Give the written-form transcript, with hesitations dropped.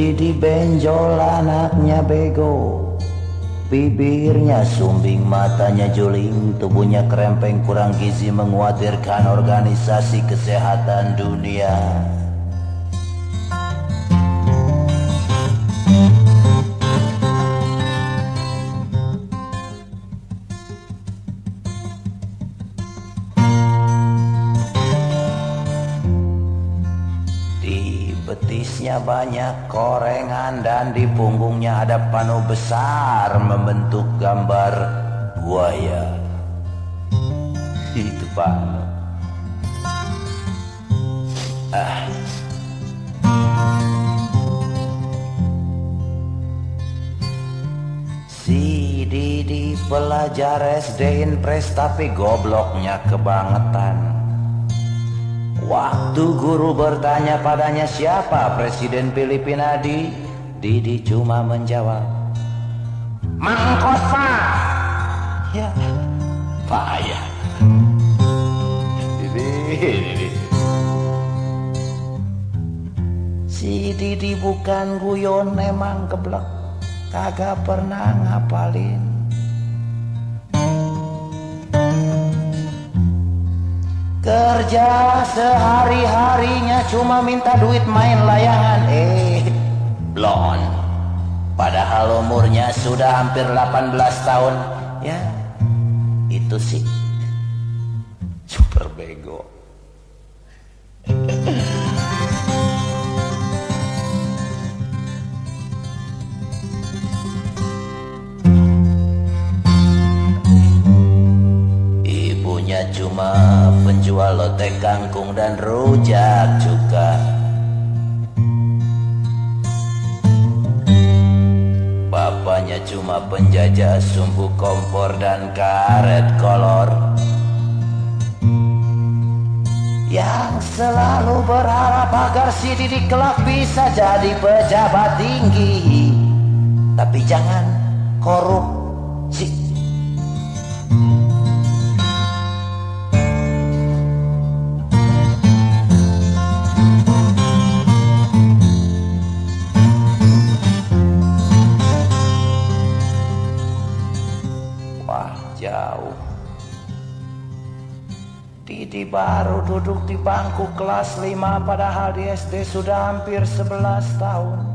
Didi benjol anaknya bego, bibirnya sumbing, matanya juling, tubuhnya kerempeng, kurang gizi, mengkhawatirkan organisasi kesehatan dunia. Di betisnya banyak korengan dan di punggungnya ada pano besar membentuk gambar buaya. Itu pano. Si Didi pelajar SD Inpres tapi gobloknya kebangetan. Waktu guru bertanya padanya siapa Presiden Filipina, Didi cuma menjawab, Mangkosa. Ya, payah. Si Didi bukan guyon, emang geblek, kagak pernah ngapalin. Kerja sehari-harinya cuma minta duit main layangan. Blon. Padahal umurnya sudah hampir 18 tahun. Ya, itu sih super bego. Ibunya cuma penjual lotek kangkung dan rujak juga. Bapaknya cuma penjajah sumbu kompor dan karet kolor, yang selalu berharap agar si Didi kelak bisa jadi pejabat tinggi, tapi jangan korupsi. Wah, jauh. Didi baru duduk di bangku kelas 5 padahal di SD sudah hampir 11 tahun.